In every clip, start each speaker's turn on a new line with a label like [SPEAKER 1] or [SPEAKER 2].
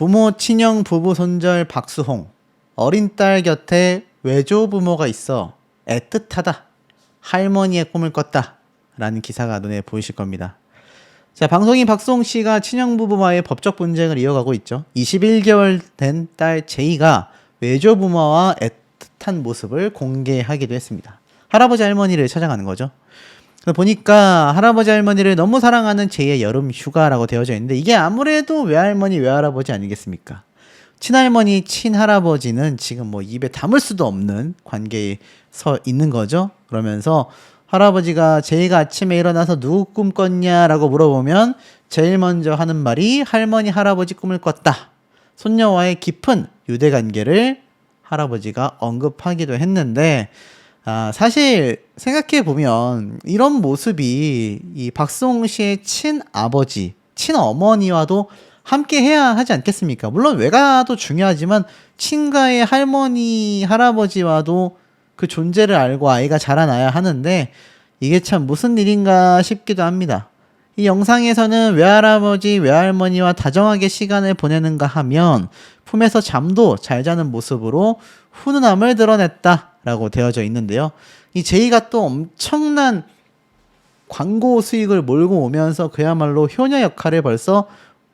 [SPEAKER 1] 부모 친형 부부 손절 박수홍. 어린 딸 곁에 외조 부모가 있어 애틋하다. 할머니의 꿈을 꿨다. 라는 기사가 눈에 보이실 겁니다. 자, 방송인 박수홍 씨가 친형 부부와의 법적 분쟁을 이어가고 있죠. 21개월 된 딸 제이가 외조 부모와 애틋한 모습을 공개하기도 했습니다. 할아버지 할머니를 찾아가는 거죠. 그래서 보니까 할아버지 할머니를 너무 사랑하는 제이의 여름 휴가라고 되어져 있는데, 이게 아무래도 외할머니 외할아버지 아니겠습니까? 친할머니 친할아버지는 지금 뭐 입에 담을 수도 없는 관계에 서 있는 거죠. 그러면서 할아버지가 제이가 아침에 일어나서 누구 꿈 꿨냐라고 물어보면 제일 먼저 하는 말이 할머니 할아버지 꿈을 꿨다. 손녀와의 깊은 유대관계를 할아버지가 언급하기도 했는데, 사실 생각해보면 이런 모습이 이 박수홍 씨의 친아버지, 친어머니와도 함께 해야 하지 않겠습니까? 물론 외가도 중요하지만 친가의 할머니, 할아버지와도 그 존재를 알고 아이가 자라나야 하는데, 이게 참 무슨 일인가 싶기도 합니다. 이 영상에서는 외할아버지, 외할머니와 다정하게 시간을 보내는가 하면 품에서 잠도 잘 자는 모습으로 훈훈함을 드러냈다라고 되어져 있는데요. 이 제이가 또 엄청난 광고 수익을 몰고 오면서 그야말로 효녀 역할을 벌써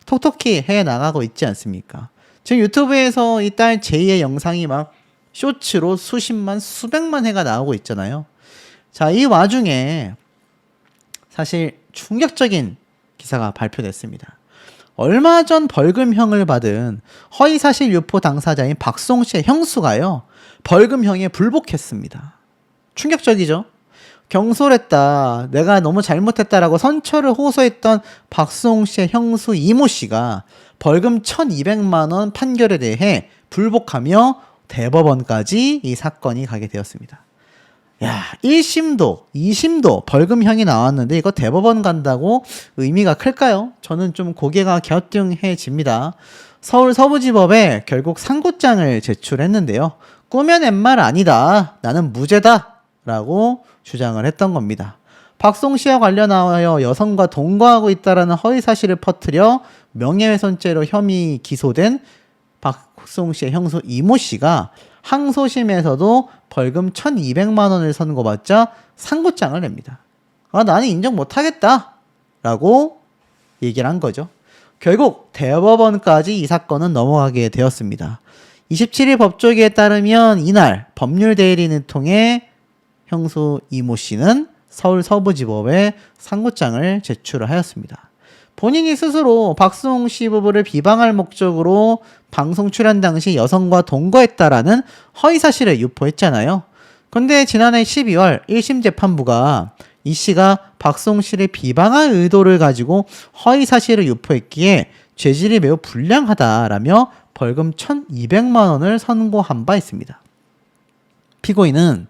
[SPEAKER 1] 톡톡히 해나가고 있지 않습니까? 지금 유튜브에서 이 딸 제이의 영상이 막 쇼츠로 수십만, 수백만 회가 나오고 있잖아요. 자, 이 와중에 사실 충격적인 기사가 발표됐습니다. 얼마 전 벌금형을 받은 허위사실 유포 당사자인 박수홍 씨의 형수가요, 벌금형에 불복했습니다. 충격적이죠? 경솔했다, 내가 너무 잘못했다라고 선처를 호소했던 박수홍 씨의 형수 이모 씨가 벌금 1,200만 원 판결에 대해 불복하며 대법원까지 이 사건이 가게 되었습니다. 야, 1심도 2심도 벌금형이 나왔는데 이거 대법원 간다고 의미가 클까요? 저는 좀 고개가 갸우뚱해집니다. 서울 서부지법에 결국 상고장을 제출했는데요. 꾸며낸 말 아니다, 나는 무죄다 라고 주장을 했던 겁니다. 박수홍 씨와 관련하여 여성과 동거하고 있다라는 허위사실을 퍼뜨려 명예훼손죄로 혐의 기소된 박수홍 씨의 형수 이모 씨가 항소심에서도 벌금 1,200만 원을 선고받자 상고장을 냅니다. 나는 인정 못하겠다 라고 얘기를 한 거죠. 결국 대법원까지 이 사건은 넘어가게 되었습니다. 27일 법조기에 따르면 이날 법률 대리인을 통해 형수 이모 씨는 서울 서부지법에 상고장을 제출을 하였습니다. 본인이 스스로 박수홍 씨 부부를 비방할 목적으로 방송 출연 당시 여성과 동거했다라는 허위사실을 유포했잖아요. 근데 지난해 12월 1심 재판부가 이 씨가 박수홍 씨를 비방할 의도를 가지고 허위사실을 유포했기에 죄질이 매우 불량하다라며 벌금 1,200만 원을 선고한 바 있습니다. 피고인은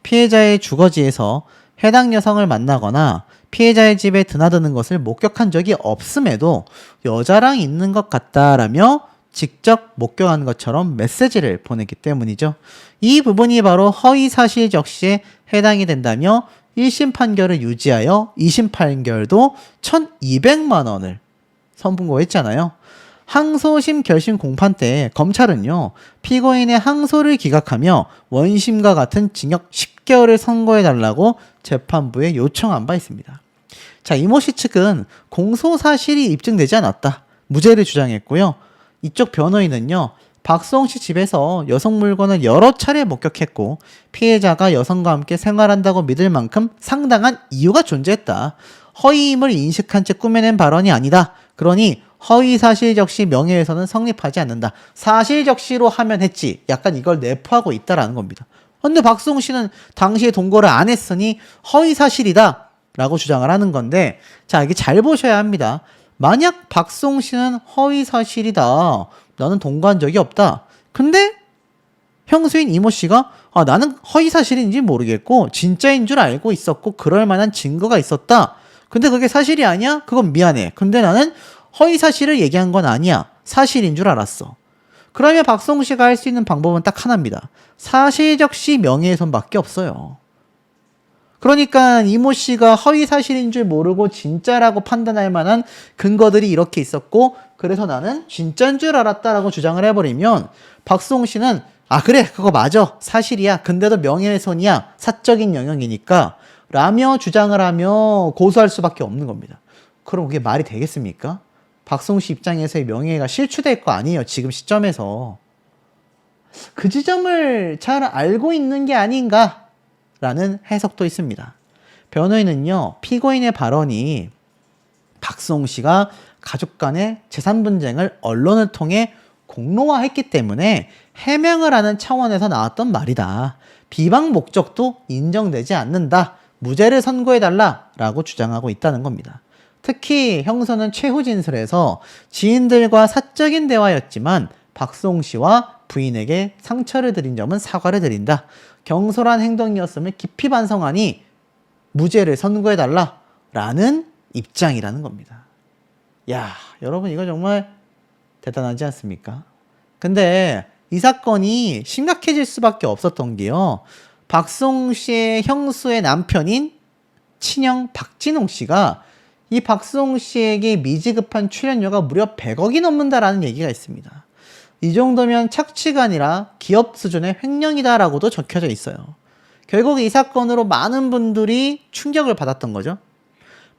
[SPEAKER 1] 피해자의 주거지에서 해당 여성을 만나거나 피해자의 집에 드나드는 것을 목격한 적이 없음에도 여자랑 있는 것 같다라며 직접 목격한 것처럼 메시지를 보냈기 때문이죠. 이 부분이 바로 허위사실 적시에 해당이 된다며 1심 판결을 유지하여 2심 판결도 1,200만 원을 선고했잖아요. 항소심 결심 공판 때 검찰은요, 피고인의 항소를 기각하며 원심과 같은 징역 10개월을 선고해달라고 재판부에 요청한 바 있습니다. 자, 이모 씨 측은 공소사실이 입증되지 않았다, 무죄를 주장했고요. 이쪽 변호인은요, 박수홍 씨 집에서 여성 물건을 여러 차례 목격했고 피해자가 여성과 함께 생활한다고 믿을 만큼 상당한 이유가 존재했다. 허위임을 인식한 채 꾸며낸 발언이 아니다. 그러니 허위사실적시 명예훼손은 성립하지 않는다. 사실적시로 하면 했지, 약간 이걸 내포하고 있다라는 겁니다. 근데 박수홍 씨는 당시에 동거를 안 했으니 허위사실이다 라고 주장을 하는 건데, 자, 이게 잘 보셔야 합니다. 만약 박수홍 씨는 허위사실이다, 나는 동거한 적이 없다, 근데 형수인 이모 씨가 나는 허위사실인지 모르겠고 진짜인 줄 알고 있었고 그럴 만한 증거가 있었다, 근데 그게 사실이 아니야? 그건 미안해, 근데 나는 허위사실을 얘기한 건 아니야, 사실인 줄 알았어. 그러면 박수홍 씨가 할 수 있는 방법은 딱 하나입니다. 사실적시 명예훼손밖에 없어요. 그러니까 이모 씨가 허위사실인 줄 모르고 진짜라고 판단할 만한 근거들이 이렇게 있었고, 그 그래서 나는 진짜인 줄 알았다라고 주장을 해버리면 박수홍 씨는 아 그래 그거 맞아 사실이야 근데도 명예훼손이야 사적인 영역이니까 라며 주장을 하며 고소할 수밖에 없는 겁니다. 그럼 그게 말이 되겠습니까? 박수홍 씨 입장에서의 명예가 실추될 거 아니에요. 지금 시점에서. 그 지점을 잘 알고 있는 게 아닌가라는 해석도 있습니다. 변호인은요. 피고인의 발언이 박수홍 씨가 가족 간의 재산 분쟁을 언론을 통해 공론화했기 때문에 해명을 하는 차원에서 나왔던 말이다. 비방 목적도 인정되지 않는다. 무죄를 선고해달라 라고 주장하고 있다는 겁니다. 특히 형사는 최후 진술에서 지인들과 사적인 대화였지만 박수홍 씨와 부인에게 상처를 드린 점은 사과를 드린다. 경솔한 행동이었음을 깊이 반성하니 무죄를 선고해달라 라는 입장이라는 겁니다. 야, 여러분 이거 정말 대단하지 않습니까? 근데 이 사건이 심각해질 수밖에 없었던 게요. 박수홍 씨의 형수의 남편인 친형 박진홍 씨가 이 박수홍 씨에게 미지급한 출연료가 무려 100억이 넘는다라는 얘기가 있습니다. 이 정도면 착취가 아니라 기업 수준의 횡령이다라고도 적혀져 있어요. 결국 이 사건으로 많은 분들이 충격을 받았던 거죠.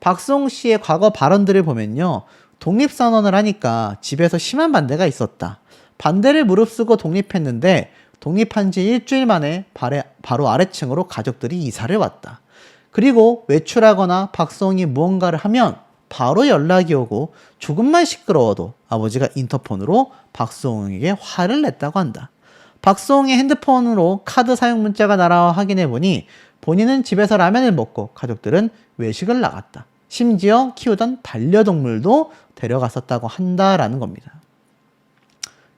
[SPEAKER 1] 박수홍 씨의 과거 발언들을 보면요. 독립선언을 하니까 집에서 심한 반대가 있었다. 반대를 무릅쓰고 독립했는데 독립한 지 일주일 만에 바로 아래층으로 가족들이 이사를 왔다. 그리고 외출하거나 박수홍이 무언가를 하면 바로 연락이 오고 조금만 시끄러워도 아버지가 인터폰으로 박수홍에게 화를 냈다고 한다. 박수홍의 핸드폰으로 카드 사용 문자가 날아와 확인해보니 본인은 집에서 라면을 먹고 가족들은 외식을 나갔다. 심지어 키우던 반려동물도 데려갔었다고 한다라는 겁니다.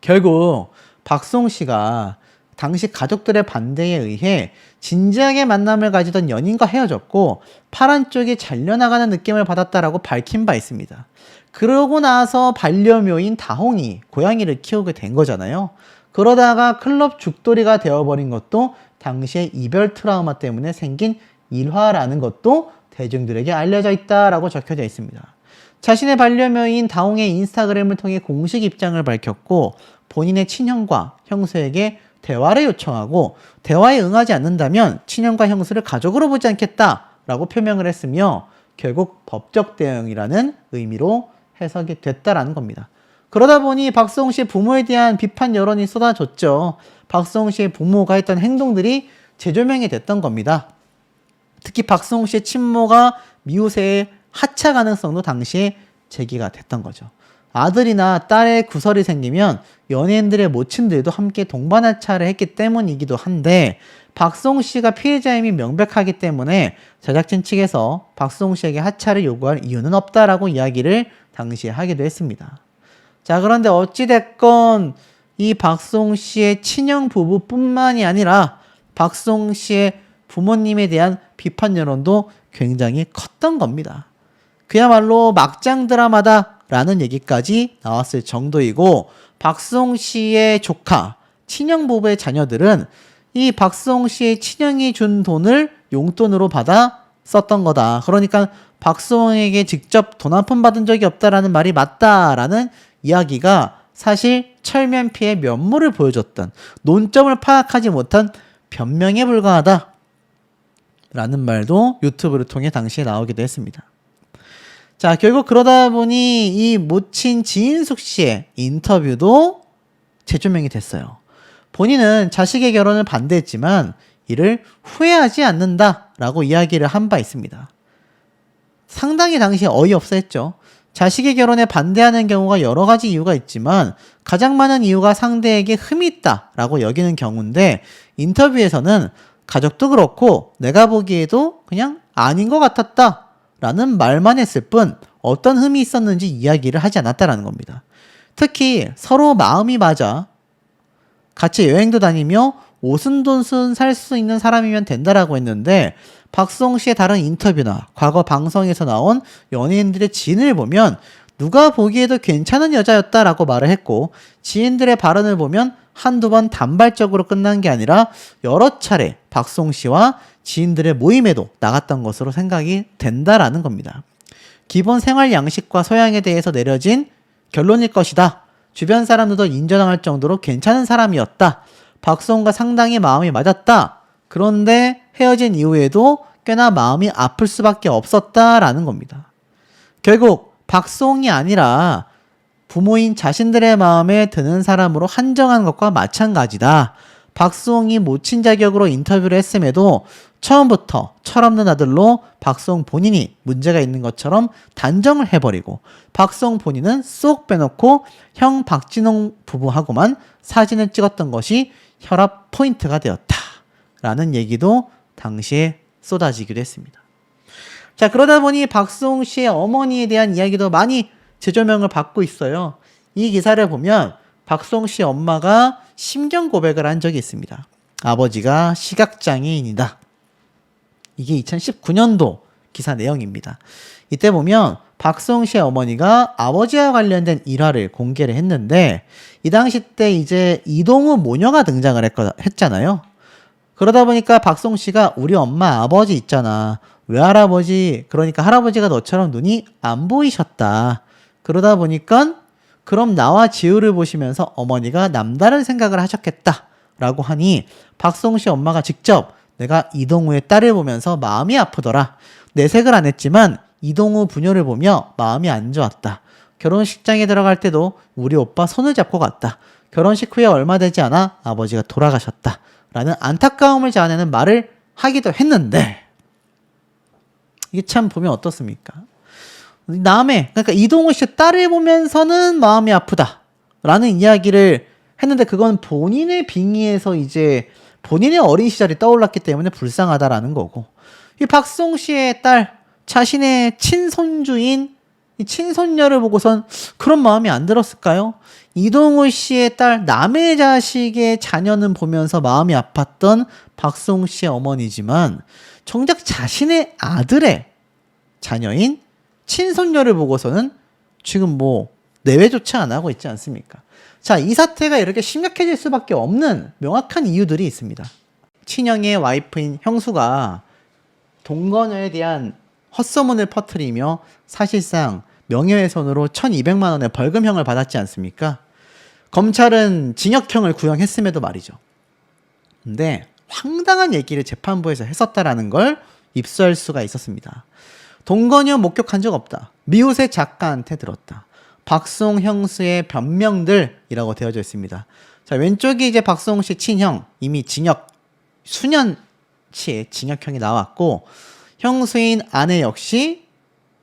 [SPEAKER 1] 결국 박수홍 씨가 당시 가족들의 반대에 의해 진지하게 만남을 가지던 연인과 헤어졌고 파란 쪽이 잘려나가는 느낌을 받았다라고 밝힌 바 있습니다. 그러고 나서 반려묘인 다홍이 고양이를 키우게 된 거잖아요. 그러다가 클럽 죽돌이가 되어버린 것도 당시의 이별 트라우마 때문에 생긴 일화라는 것도 대중들에게 알려져 있다라고 적혀져 있습니다. 자신의 반려묘인 다홍의 인스타그램을 통해 공식 입장을 밝혔고 본인의 친형과 형수에게 대화를 요청하고 대화에 응하지 않는다면 친형과 형수를 가족으로 보지 않겠다라고 표명을 했으며 결국 법적 대응이라는 의미로 해석이 됐다라는 겁니다. 그러다 보니 박수홍 씨의 부모에 대한 비판 여론이 쏟아졌죠. 박수홍 씨의 부모가 했던 행동들이 재조명이 됐던 겁니다. 특히 박수홍 씨의 친모가 미우새의 하차 가능성도 당시에 제기가 됐던 거죠. 아들이나 딸의 구설이 생기면 연예인들의 모친들도 함께 동반하차를 했기 때문이기도 한데 박수홍 씨가 피해자임이 명백하기 때문에 제작진 측에서 박수홍 씨에게 하차를 요구할 이유는 없다라고 이야기를 당시에 하기도 했습니다. 자, 그런데 어찌됐건 이 박수홍 씨의 친형 부부뿐만이 아니라 박수홍 씨의 부모님에 대한 비판 여론도 굉장히 컸던 겁니다. 그야말로 막장 드라마다라는 얘기까지 나왔을 정도이고 박수홍 씨의 조카, 친형 부부의 자녀들은 이 박수홍 씨의 친형이 준 돈을 용돈으로 받아 썼던 거다. 그러니까 박수홍에게 직접 돈 한 푼 받은 적이 없다라는 말이 맞다라는 이야기가 사실 철면피의 면모를 보여줬던 논점을 파악하지 못한 변명에 불과하다 라는 말도 유튜브를 통해 당시에 나오기도 했습니다. 자, 결국 그러다 보니 이 모친 지인숙 씨의 인터뷰도 재조명이 됐어요. 본인은 자식의 결혼을 반대했지만 이를 후회하지 않는다라고 이야기를 한 바 있습니다. 상당히 당시에 어이없어 했죠. 자식의 결혼에 반대하는 경우가 여러 가지 이유가 있지만 가장 많은 이유가 상대에게 흠이 있다라고 여기는 경우인데 인터뷰에서는 가족도 그렇고 내가 보기에도 그냥 아닌 것 같았다 라는 말만 했을 뿐 어떤 흠이 있었는지 이야기를 하지 않았다라는 겁니다. 특히 서로 마음이 맞아 같이 여행도 다니며 오순도순 살 수 있는 사람이면 된다라고 했는데 박수홍 씨의 다른 인터뷰나 과거 방송에서 나온 연예인들의 지인을 보면 누가 보기에도 괜찮은 여자였다라고 말을 했고 지인들의 발언을 보면 한두 번 단발적으로 끝난 게 아니라 여러 차례 박수홍 씨와 지인들의 모임에도 나갔던 것으로 생각이 된다라는 겁니다. 기본 생활 양식과 소양에 대해서 내려진 결론일 것이다. 주변 사람들도 인정할 정도로 괜찮은 사람이었다. 박수홍과 상당히 마음이 맞았다. 그런데 헤어진 이후에도 꽤나 마음이 아플 수밖에 없었다라는 겁니다. 결국 박수홍이 아니라 부모인 자신들의 마음에 드는 사람으로 한정한 것과 마찬가지다. 박수홍이 모친 자격으로 인터뷰를 했음에도 처음부터 철없는 아들로 박수홍 본인이 문제가 있는 것처럼 단정을 해버리고 박수홍 본인은 쏙 빼놓고 형 박진홍 부부하고만 사진을 찍었던 것이 혈압 포인트가 되었다. 라는 얘기도 당시에 쏟아지기도 했습니다. 자, 그러다 보니 박수홍 씨의 어머니에 대한 이야기도 많이 재조명을 받고 있어요. 이 기사를 보면 박수홍 씨 엄마가 심경 고백을 한 적이 있습니다. 아버지가 시각장애인이다. 이게 2019년도 기사 내용입니다. 이때 보면 박수홍 씨의 어머니가 아버지와 관련된 일화를 공개를 했는데 이 당시 때 이제 이동우 모녀가 등장을 했잖아요. 그러다 보니까 박수홍 씨가 우리 엄마 아버지 있잖아. 외할아버지 그러니까 할아버지가 너처럼 눈이 안 보이셨다. 그러다 보니까 그럼 나와 지우를 보시면서 어머니가 남다른 생각을 하셨겠다 라고 하니 박수홍 씨 엄마가 직접 내가 이동우의 딸을 보면서 마음이 아프더라. 내색을 안 했지만 이동우 부녀를 보며 마음이 안 좋았다. 결혼식장에 들어갈 때도 우리 오빠 손을 잡고 갔다. 결혼식 후에 얼마 되지 않아 아버지가 돌아가셨다. 라는 안타까움을 자아내는 말을 하기도 했는데 이게 참 보면 어떻습니까? 그러니까 이동우 씨의 딸을 보면서는 마음이 아프다 라는 이야기를 했는데 그건 본인의 빙의에서 이제 본인의 어린 시절이 떠올랐기 때문에 불쌍하다라는 거고 이 박수홍 씨의 딸 자신의 친손주인 이 친손녀를 보고선 그런 마음이 안 들었을까요? 이동우 씨의 딸 남의 자식의 자녀는 보면서 마음이 아팠던 박수홍 씨의 어머니지만 정작 자신의 아들의 자녀인 친손녀를 보고서는 지금 뭐 내외조차 안 하고 있지 않습니까? 자, 이 사태가 이렇게 심각해질 수밖에 없는 명확한 이유들이 있습니다. 친형의 와이프인 형수가 동거녀에 대한 헛소문을 퍼뜨리며 사실상 명예훼손으로 1,200만 원의 벌금형을 받았지 않습니까? 검찰은 징역형을 구형했음에도 말이죠. 근데 황당한 얘기를 재판부에서 했었다라는 걸 입수할 수가 있었습니다. 동거녀 목격한 적 없다. 미우새 작가한테 들었다. 박수홍 형수의 변명들이라고 되어져 있습니다. 자, 왼쪽이 이제 박수홍 씨 친형, 이미 징역 수년치의 징역형이 나왔고 형수인 아내 역시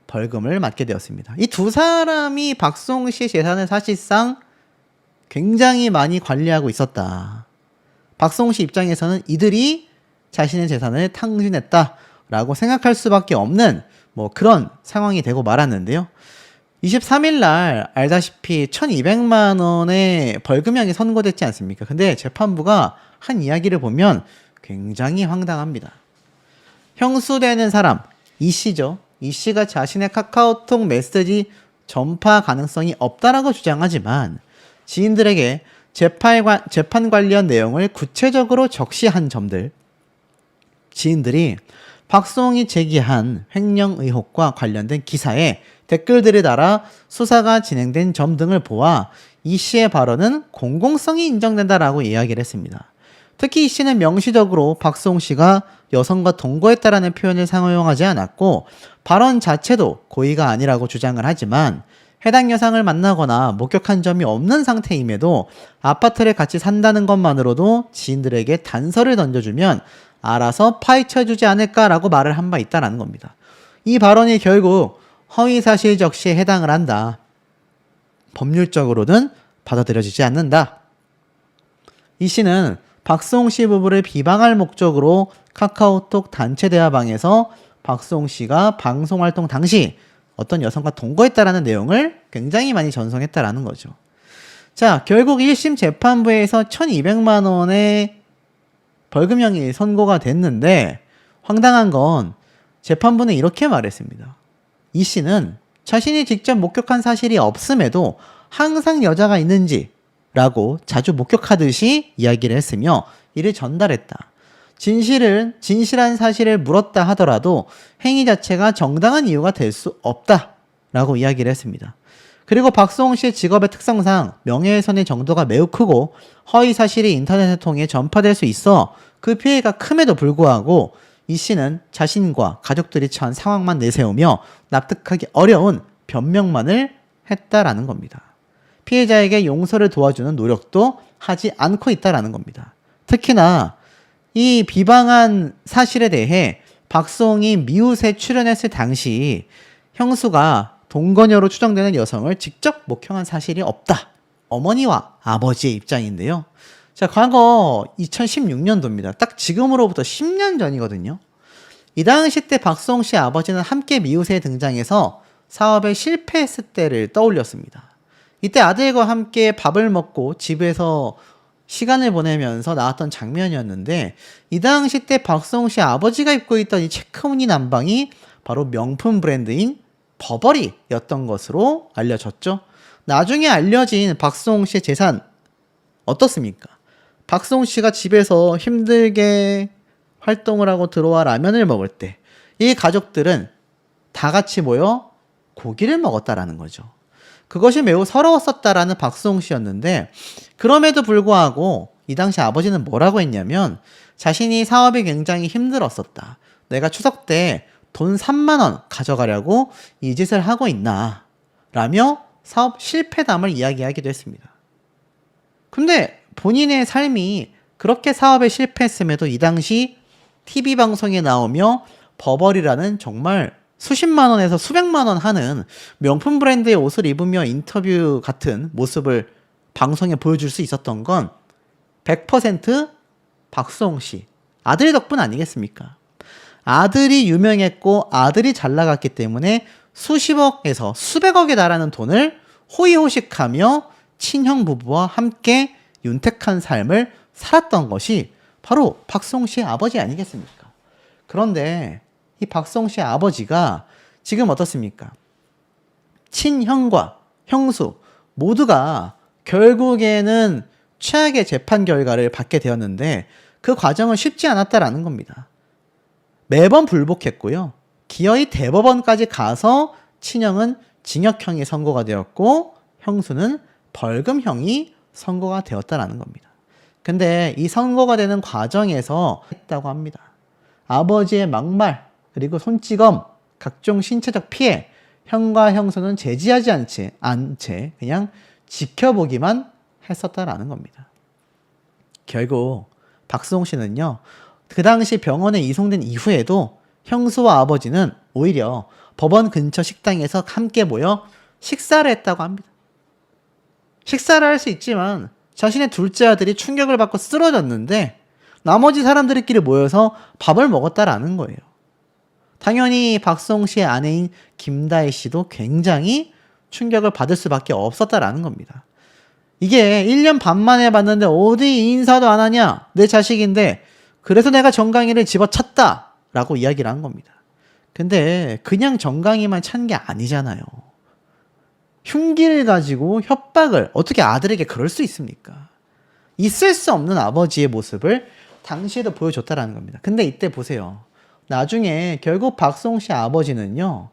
[SPEAKER 1] 벌금을 맞게 되었습니다. 이 두 사람이 박수홍 씨의 재산을 사실상 굉장히 많이 관리하고 있었다. 박수홍 씨 입장에서는 이들이 자신의 재산을 탕진했다라고 생각할 수밖에 없는 뭐 그런 상황이 되고 말았는데요. 23일 날 알다시피 1,200만 원의 벌금형이 선고됐지 않습니까? 근데 재판부가 한 이야기를 보면 굉장히 황당합니다. 형수되는 사람 이 씨죠. 이 씨가 자신의 카카오톡 메시지 전파 가능성이 없다라고 주장하지만 지인들에게 재판 관련 내용을 구체적으로 적시한 점들, 지인들이 박수홍이 제기한 횡령 의혹과 관련된 기사에 댓글들을 달아 수사가 진행된 점 등을 보아 이 씨의 발언은 공공성이 인정된다라고 이야기를 했습니다. 특히 이 씨는 명시적으로 박수홍 씨가 여성과 동거했다라는 표현을 사용하지 않았고 발언 자체도 고의가 아니라고 주장을 하지만 해당 여성을 만나거나 목격한 점이 없는 상태임에도 아파트를 같이 산다는 것만으로도 지인들에게 단서를 던져주면 알아서 파헤쳐주지 않을까라고 말을 한 바 있다는 겁니다. 이 발언이 결국 허위사실 적시에 해당을 한다. 법률적으로는 받아들여지지 않는다. 이 씨는 박수홍 씨 부부를 비방할 목적으로 카카오톡 단체 대화방에서 박수홍 씨가 방송활동 당시 어떤 여성과 동거했다라는 내용을 굉장히 많이 전송했다라는 거죠. 자, 결국 1심 재판부에서 1,200만 원의 벌금형이 선고가 됐는데 황당한 건 재판부는 이렇게 말했습니다. 이 씨는 자신이 직접 목격한 사실이 없음에도 항상 여자가 있는지 라고 자주 목격하듯이 이야기를 했으며 이를 전달했다. 진실한 사실을 물었다 하더라도 행위 자체가 정당한 이유가 될 수 없다 라고 이야기를 했습니다. 그리고 박수홍 씨의 직업의 특성상 명예훼손의 정도가 매우 크고 허위 사실이 인터넷을 통해 전파될 수 있어 그 피해가 큼에도 불구하고 이 씨는 자신과 가족들이 처한 상황만 내세우며 납득하기 어려운 변명만을 했다라는 겁니다. 피해자에게 용서를 도와주는 노력도 하지 않고 있다라는 겁니다. 특히나 이 비방한 사실에 대해 박수홍이 미우새 출연했을 당시 형수가 동거녀로 추정되는 여성을 직접 목격한 사실이 없다. 어머니와 아버지의 입장인데요. 자, 과거 2016년도입니다. 딱 지금으로부터 10년 전이거든요. 이 당시 때 박수홍 씨 아버지는 함께 미우새에 등장해서 사업에 실패했을 때를 떠올렸습니다. 이때 아들과 함께 밥을 먹고 집에서 시간을 보내면서 나왔던 장면이었는데 이 당시 때 박수홍 씨 아버지가 입고 있던 이 체크무늬 남방이 바로 명품 브랜드인 버버리였던 것으로 알려졌죠. 나중에 알려진 박수홍 씨의 재산 어떻습니까? 박수홍 씨가 집에서 힘들게 활동을 하고 들어와 라면을 먹을 때 이 가족들은 다 같이 모여 고기를 먹었다라는 거죠. 그것이 매우 서러웠었다라는 박수홍 씨였는데 그럼에도 불구하고 이 당시 아버지는 뭐라고 했냐면 자신이 사업이 굉장히 힘들었었다. 내가 추석 때 돈 3만 원 가져가려고 이 짓을 하고 있나 라며 사업 실패담을 이야기하기도 했습니다. 근데 본인의 삶이 그렇게 사업에 실패했음에도 이 당시 TV 방송에 나오며 버버리라는 정말 수십만 원에서 수백만 원 하는 명품 브랜드의 옷을 입으며 인터뷰 같은 모습을 방송에 보여줄 수 있었던 건 100% 박수홍 씨 아들 덕분 아니겠습니까? 아들이 유명했고 아들이 잘 나갔기 때문에 수십억에서 수백억에 달하는 돈을 호의호식하며 친형 부부와 함께 윤택한 삶을 살았던 것이 바로 박수홍 씨의 아버지 아니겠습니까? 그런데 이 박수홍 씨의 아버지가 지금 어떻습니까? 친형과 형수 모두가 결국에는 최악의 재판 결과를 받게 되었는데 그 과정은 쉽지 않았다라는 겁니다. 매번 불복했고요. 기어이 대법원까지 가서 친형은 징역형이 선고가 되었고 형수는 벌금형이 선고가 되었다라는 겁니다. 근데 이 선고가 되는 과정에서 했다고 합니다. 아버지의 막말 그리고 손찌검 각종 신체적 피해 형과 형수는 제지하지 않은 채 그냥 지켜보기만 했었다라는 겁니다. 결국 박수홍 씨는요. 그 당시 병원에 이송된 이후에도 형수와 아버지는 오히려 법원 근처 식당에서 함께 모여 식사를 했다고 합니다. 식사를 할 수 있지만 자신의 둘째 아들이 충격을 받고 쓰러졌는데 나머지 사람들끼리 모여서 밥을 먹었다라는 거예요. 당연히 박수홍 씨의 아내인 김다혜 씨도 굉장히 충격을 받을 수밖에 없었다라는 겁니다. 이게 1년 반 만에 봤는데 어디 인사도 안 하냐? 내 자식인데 그래서 내가 정강이를 집어쳤다 라고 이야기를 한 겁니다. 근데 그냥 정강이만 찬 게 아니잖아요. 흉기를 가지고 협박을 어떻게 아들에게 그럴 수 있습니까? 있을 수 없는 아버지의 모습을 당시에도 보여줬다라는 겁니다. 근데 이때 보세요. 나중에 결국 박수홍 씨 아버지는요.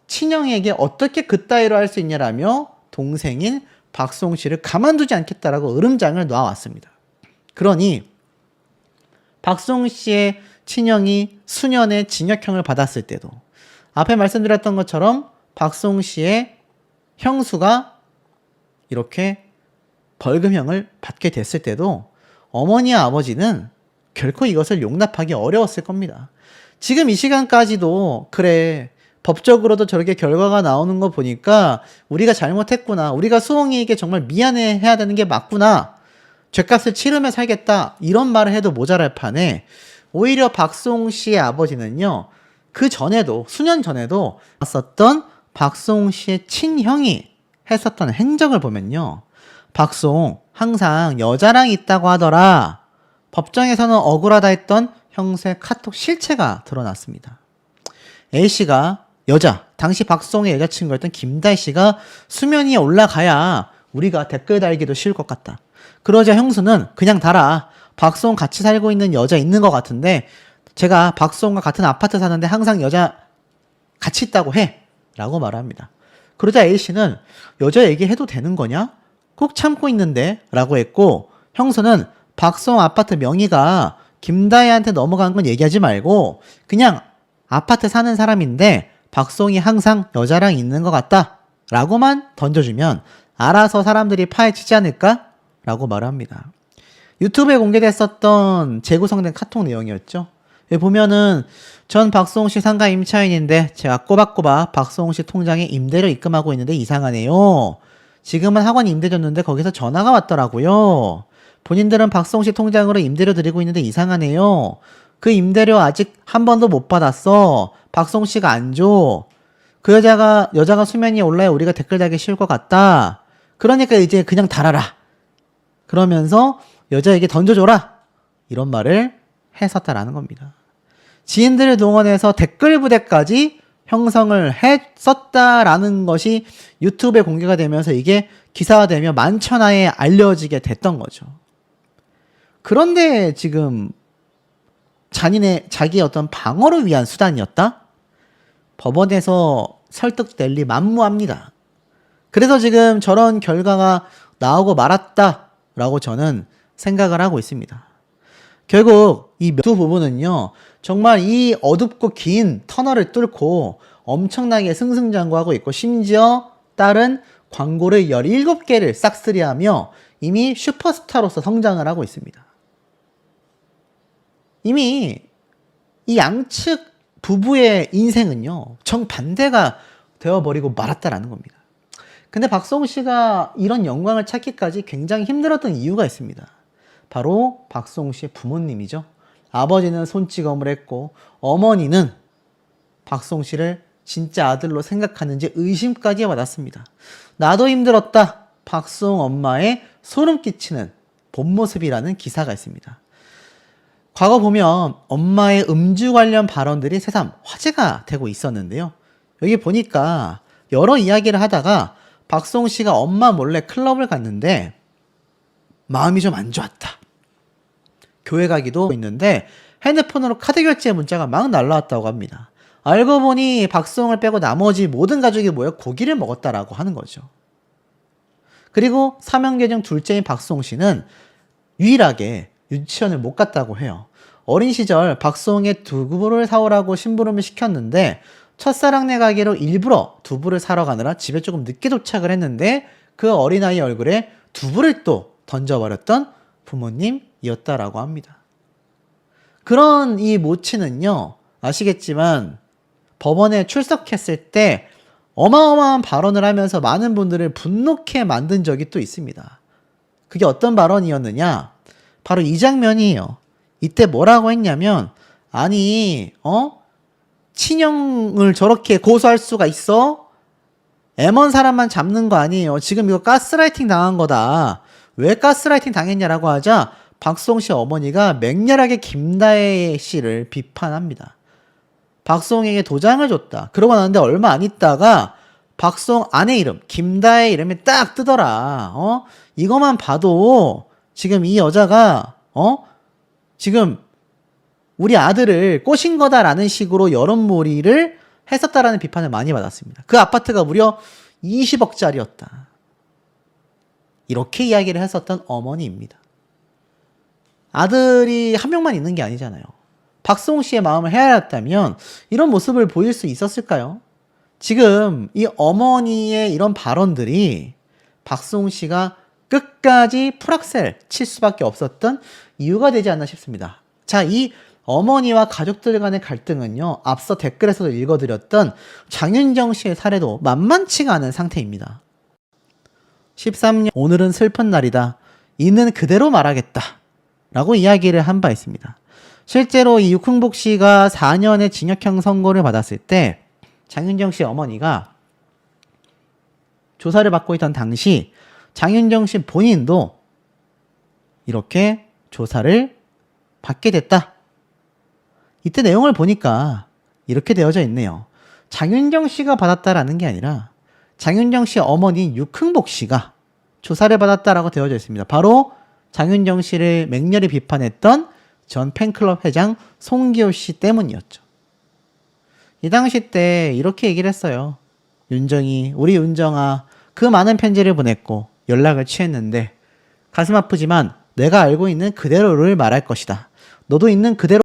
[SPEAKER 1] 친형에게 어떻게 그따위로 할 수 있냐라며 동생인 박수홍 씨를 가만두지 않겠다라고 으름장을 놔왔습니다. 그러니 박수홍 씨의 친형이 수년의 징역형을 받았을 때도 앞에 말씀드렸던 것처럼 박수홍 씨의 형수가 이렇게 벌금형을 받게 됐을 때도 어머니와 아버지는 결코 이것을 용납하기 어려웠을 겁니다. 지금 이 시간까지도 그래 법적으로도 저렇게 결과가 나오는 거 보니까 우리가 잘못했구나. 우리가 수홍이에게 정말 미안해 해야 되는 게 맞구나. 죗값을 치르며 살겠다. 이런 말을 해도 모자랄 판에 오히려 박수홍 씨의 아버지는요. 그 전에도 수년 전에도 왔었던 박수홍 씨의 친형이 했었던 행적을 보면요. 박수홍 항상 여자랑 있다고 하더라. 법정에서는 억울하다 했던 형수의 카톡 실체가 드러났습니다. A씨가 여자, 당시 박수홍의 여자친구였던 김다희 씨가 수면 위에 올라가야 우리가 댓글 달기도 쉬울 것 같다. 그러자 형수는 그냥 달아. 박수홍 같이 살고 있는 여자 있는 것 같은데 제가 박수홍과 같은 아파트 사는데 항상 여자 같이 있다고 해. 라고 말합니다. 그러자 A씨는 여자 얘기해도 되는 거냐? 꼭 참고 있는데 라고 했고, 형수는 박수홍 아파트 명의가 김다혜한테 넘어간 건 얘기하지 말고 그냥 아파트 사는 사람인데 박수홍이 항상 여자랑 있는 것 같다 라고만 던져주면 알아서 사람들이 파헤치지 않을까? 라고 말을 합니다. 유튜브에 공개됐었던 재구성된 카톡 내용이었죠. 여기 보면은 전 박수홍 씨 상가 임차인인데 제가 꼬박꼬박 박수홍 씨 통장에 임대료 입금하고 있는데 이상하네요. 지금은 학원 임대 줬는데 거기서 전화가 왔더라고요. 본인들은 박수홍 씨 통장으로 임대료 드리고 있는데 이상하네요. 그 임대료 아직 한 번도 못 받았어. 박수홍 씨가 안 줘. 그 여자가 수면 위에 올라야 우리가 댓글 달기 쉬울 것 같다. 그러니까 이제 그냥 달아라. 그러면서 여자에게 던져줘라. 이런 말을 했었다라는 겁니다. 지인들을 동원해서 댓글 부대까지 형성을 했었다라는 것이 유튜브에 공개가 되면서 이게 기사화되며 만천하에 알려지게 됐던 거죠. 그런데 지금 자기의 어떤 방어를 위한 수단이었다? 법원에서 설득될 리 만무합니다. 그래서 지금 저런 결과가 나오고 말았다라고 저는 생각을 하고 있습니다. 결국 이 두 부부는요, 정말 이 어둡고 긴 터널을 뚫고 엄청나게 승승장구하고 있고, 심지어 딸은 광고를 17개를 싹쓸이하며 이미 슈퍼스타로서 성장을 하고 있습니다. 이미 이 양측 부부의 인생은요, 정반대가 되어버리고 말았다라는 겁니다. 근데 박수홍 씨가 이런 영광을 찾기까지 굉장히 힘들었던 이유가 있습니다. 바로 박수홍 씨의 부모님이죠. 아버지는 손찌검을 했고 어머니는 박수홍 씨를 진짜 아들로 생각하는지 의심까지 받았습니다. 나도 힘들었다. 박수홍 엄마의 소름 끼치는 본 모습이라는 기사가 있습니다. 과거 보면 엄마의 음주 관련 발언들이 새삼 화제가 되고 있었는데요. 여기 보니까 여러 이야기를 하다가 박수홍 씨가 엄마 몰래 클럽을 갔는데 마음이 좀 안 좋았다. 교회 가기도 있는데 핸드폰으로 카드 결제 문자가 막 날라왔다고 합니다. 알고 보니 박수홍을 빼고 나머지 모든 가족이 모여 고기를 먹었다라고 하는 거죠. 그리고 사명계정 둘째인 박수홍 씨는 유일하게 유치원을 못 갔다고 해요. 어린 시절 박수홍의 두부를 사오라고 심부름을 시켰는데 첫사랑네 가게로 일부러 두부를 사러 가느라 집에 조금 늦게 도착을 했는데 그 어린아이 얼굴에 두부를 또 던져버렸던 부모님이었다라고 합니다. 그런 이 모친은요, 아시겠지만 법원에 출석했을 때 어마어마한 발언을 하면서 많은 분들을 분노케 만든 적이 또 있습니다. 그게 어떤 발언이었느냐? 바로 이 장면이에요. 이때 뭐라고 했냐면, 아니 친형을 저렇게 고소할 수가 있어? M1 사람만 잡는 거 아니에요. 지금 이거 가스라이팅 당한 거다. 왜 가스라이팅 당했냐라고 하자 박수홍 씨 어머니가 맹렬하게 김다혜 씨를 비판합니다. 박수홍에게 도장을 줬다. 그러고 나는데 얼마 안 있다가 박수홍 아내 이름 김다혜 이름이 딱 뜨더라. 이거만 봐도 지금 이 여자가 지금 우리 아들을 꼬신 거다라는 식으로 여론몰이를 했었다라는 비판을 많이 받았습니다. 그 아파트가 무려 20억짜리였다. 이렇게 이야기를 했었던 어머니입니다. 아들이 한 명만 있는 게 아니잖아요. 박수홍 씨의 마음을 헤아렸다면 이런 모습을 보일 수 있었을까요? 지금 이 어머니의 이런 발언들이 박수홍 씨가 끝까지 풀악셀 칠 수밖에 없었던 이유가 되지 않나 싶습니다. 자, 이 어머니와 가족들 간의 갈등은요, 앞서 댓글에서도 읽어드렸던 장윤정 씨의 사례도 만만치가 않은 상태입니다. 13년 오늘은 슬픈 날이다. 있는 그대로 말하겠다. 라고 이야기를 한 바 있습니다. 실제로 이 육흥복 씨가 4년의 징역형 선고를 받았을 때 장윤정 씨 어머니가 조사를 받고 있던 당시 장윤정 씨 본인도 이렇게 조사를 받게 됐다. 이때 내용을 보니까 이렇게 되어져 있네요. 장윤정 씨가 받았다라는 게 아니라 장윤정 씨 어머니 육흥복 씨가 조사를 받았다라고 되어져 있습니다. 바로 장윤정 씨를 맹렬히 비판했던 전 팬클럽 회장 송기호 씨 때문이었죠. 이 당시 때 이렇게 얘기를 했어요. 윤정이, 우리 윤정아, 그 많은 편지를 보냈고 연락을 취했는데 가슴 아프지만 내가 알고 있는 그대로를 말할 것이다. 너도 있는 그대로